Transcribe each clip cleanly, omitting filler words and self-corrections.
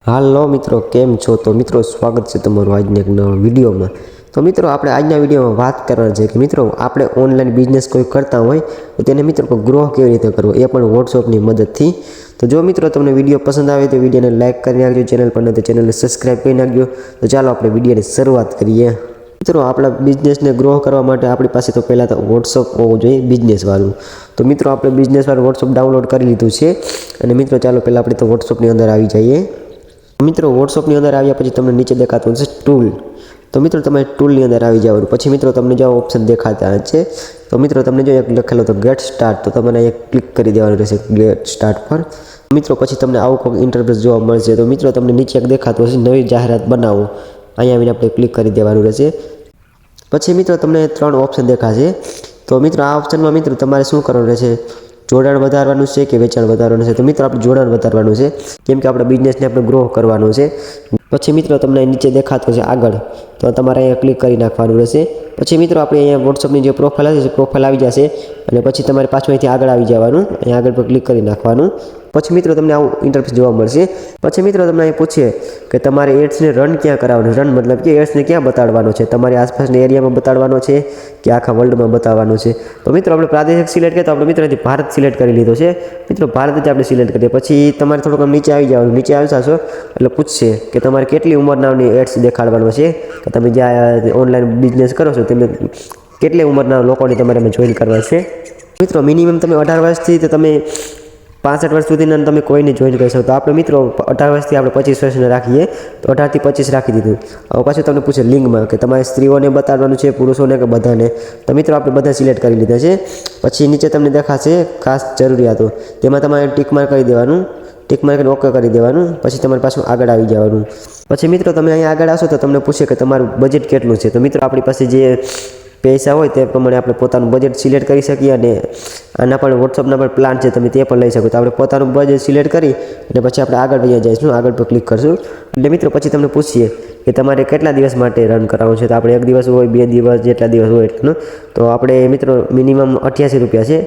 હાલો મિત્રો, કેમ છો? તો મિત્રો સ્વાગત છે તમારું આજના એક નવા વિડીયોમાં। તો મિત્રો આપણે આજના વિડીયોમાં વાત કરવાની છે કે મિત્રો આપણે ઓનલાઈન બિઝનેસ કોઈ કરતા હોય તો તેને મિત્રો ગ્રો કેવી રીતે કરવો, એ પણ વોટ્સઅપની મદદથી। તો જો મિત્રો તમને વિડીયો પસંદ આવે તો વિડીયોને લાઇક કરી નાખજો, ચેનલ પર ન તો ચેનલને સબસ્ક્રાઈબ કરી નાખજો। તો ચાલો આપણે વિડીયોની શરૂઆત કરીએ। મિત્રો આપણા બિઝનેસને ગ્રો કરવા માટે આપણી પાસે તો પહેલાં તો વોટ્સઅપ હોવું જોઈએ બિઝનેસવાળું। તો મિત્રો આપણે બિઝનેસવાળું વોટ્સઅપ ડાઉનલોડ કરી લીધું છે અને મિત્રો ચાલો પહેલાં આપણે તો વોટ્સઅપની અંદર આવી જઈએ। મિત્રો વોટ્સઅપની અંદર આવ્યા પછી તમને નીચે દેખાતું હશે ટૂલ। તો મિત્રો તમે ટૂલની અંદર આવી જવાનું, પછી મિત્રો તમને જો ઓપ્શન દેખાતા છે તો મિત્રો તમને જો એક લખેલો તો ગેટ સ્ટાર્ટ, તો તમારે એક ક્લિક કરી દેવાનું રહેશે ગેટ સ્ટાર્ટ પર। મિત્રો પછી તમને આવું કોઈ ઇન્ટરફેસ જોવા મળશે। તો મિત્રો તમને નીચે એક દેખાતું હશે નવી જાહેરાત બનાવો, અહીંયા આવીને આપણે ક્લિક કરી દેવાનું રહેશે। પછી મિત્રો તમને 3 ઓપ્શન દેખાશે। તો મિત્રો આ ઓપ્શનમાં મિત્રો તમારે શું કરવાનું રહેશે, જોડાણ વધારવાનું છે કે વેચાણ વધારવાનું છે? તો મિત્રો આપણે જોડાણ વધારવાનું છે, કેમ કે આપણા બિઝનેસને આપણે ગ્રો કરવાનું છે। પછી મિત્રો તમને નીચે દેખાતો છે આગળ, તો તમારે અહીંયા ક્લિક કરી નાખવાનું રહેશે। પછી મિત્રો આપણે અહીંયા વોટ્સઅપની જે પ્રોફાઇલ હશે પ્રોફાઇલ આવી જશે અને પછી તમારે પાછું અહીંથી આગળ આવી જવાનું, અહીંયા આગળ પર ક્લિક કરી નાખવાનું। પછી મિત્રો તમને આવું ઇન્ટરફેસ જોવા મળશે। પછી મિત્રો તમને અહીં પૂછે કે તમારે એડ્સને રન ક્યાં કરાવવાનું, રન મતલબ કે એડ્સને ક્યાં બતાડવાનો છે, તમારી આસપાસના એરિયામાં બતાડવાનો છે કે આખા વર્લ્ડમાં બતાવવાનું છે? તો મિત્રો આપણે પ્રાદેશિક સિલેક્ટ કરીએ તો આપણે મિત્રો અહીંથી ભારત સિલેક્ટ કરી લીધો છે। મિત્રો ભારત જ આપણે સિલેક્ટ કરીએ, પછી તમારે થોડુંક નીચે આવી જવાનું, નીચે આવી જશો એટલે પૂછશે કે તમારે કેટલી ઉંમરનાની એડ્સ દેખાડવાનો છે, કે તમે જ્યાં ઓનલાઈન બિઝનેસ કરો છો તેમને કેટલી ઉંમરના લોકોને તમારે જોઈન કરવા છે। મિત્રો મિનિમમ તમે 18 વર્ષથી તો તમે 65 વર્ષ સુધીના તમે કોઈને જોઈન કરી શકો। તો આપણે મિત્રો 18 વર્ષથી આપણે 25 વર્ષને રાખીએ, તો 18 થી 25 રાખી દીધું। હવે પાછું તમને પૂછે લિંગમાં કે તમારે સ્ત્રીઓને બતાડવાનું છે, પુરુષોને કે બધાને? તો મિત્રો આપણે બધા સિલેક્ટ કરી લીધા છે। પછી નીચે તમને દેખાશે ખાસ જરૂરિયાતો, તેમાં તમારે ટીક માર્ક કરી દેવાનું, ટીક માર્ક કરીને ઓકે કરી દેવાનું। પછી તમારે પાછું આગળ આવી જવાનું। પછી મિત્રો તમે અહીંયા આગળ આવશો તો તમને પૂછે કે તમારું બજેટ કેટલું છે? તો મિત્રો આપણી પાસે જે પૈસા હોય તે પ્રમાણે આપણે પોતાનું બજેટ સિલેક્ટ કરી શકીએ અને આના પણ વોટ્સઅપના પણ પ્લાન છે, તમે તે પણ લઈ શકો। તો આપણે પોતાનું બજેટ સિલેક્ટ કરી અને પછી આપણે આગળ વધી જઈશું, આગળ પર ક્લિક કરશું એટલે મિત્રો પછી તમને પૂછીએ કે તમારે કેટલા દિવસ માટે રન કરાવવું છે? તો આપણે 1 દિવસ હોય, 2 દિવસ, જેટલા દિવસ હોય એટલું। તો આપણે મિત્રો મિનિમમ 88 રૂપિયા છે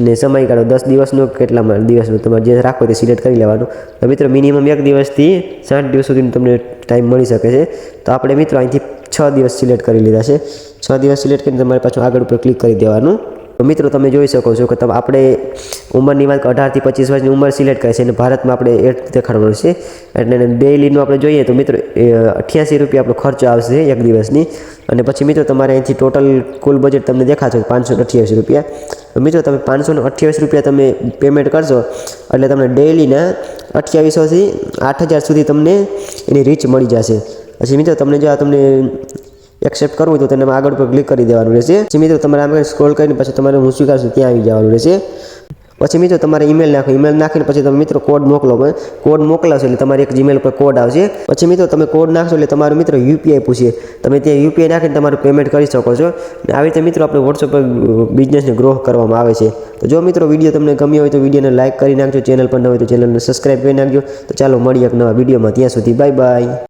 અને સમયગાળો 10 દિવસનો કેટલા દિવસનો તમારે જે રાખો તે સિલેક્ટ કરી લેવાનું। તો મિત્રો મિનિમમ 1 દિવસથી 60 દિવસ સુધીનો તમને ટાઈમ મળી શકે છે। તો આપણે મિત્રો અહીંથી 6 દિવસ સિલેક્ટ કરી લીધા છે। 6 દિવસ સિલેક્ટ કરીને તમારે પાછું આગળ ઉપર ક્લિક કરી દેવાનું। તો મિત્રો તમે જોઈ શકો છો કે આપણે ઉંમરની વાત 18 થી 25 વર્ષની ઉંમર સિલેક્ટ કરી છે અને ભારતમાં આપણે એડ દેખાડવાનું છે એટલે ડેઇલીનું આપણે જોઈએ તો મિત્રો 88 રૂપિયા આપણો ખર્ચ આવશે 1 દિવસની। અને પછી મિત્રો તમારે અહીંથી ટોટલ કુલ બજેટ તમને દેખાશે 528 રૂપિયા। તો મિત્રો તમે 528 રૂપિયા તમે પેમેન્ટ કરશો એટલે તમને ડેઇલીના 2800 થી 8000 સુધી તમને એની રીચ મળી જશે। પછી મિત્રો તમને જો તમને એક્સેપ્ટ કરવું તો તેને આગળ પર ક્લિક કરી દેવાનું રહેશે। પછી મિત્રો તમારે આમ સ્ક્રોલ કરીને પછી તમારે હું સ્વીકારશું ત્યાં આવી જવાનું રહેશે। પછી મિત્રો તમારે ઈમેલ નાખો, ઈમેલ નાખીને પછી તમે મિત્રો કોડ મોકલો, કોડ મોકલાશો એટલે તમારે એક જીમેલ પર કોડ આવશે। પછી મિત્રો તમે કોડ નાખશો એટલે તમારું મિત્રો યુપીઆઈ પૂછે, તમે ત્યાં યુપીઆઈ નાખીને તમારું પેમેન્ટ કરી શકો છો। અને આવી રીતે મિત્રો આપણે વોટ્સઅપ પર બિઝનેસને ગ્રો કરવામાં આવે છે। તો જો મિત્રો વિડીયો તમને ગમ્યો હોય તો વિડીયોને લાઇક કરી નાખજો, ચેનલ પર ન હોય તો ચેનલને સબસ્ક્રાઈબ કરી નાખજો। તો ચાલો મળીએ એક નવા વિડીયોમાં, ત્યાં સુધી બાય બાય।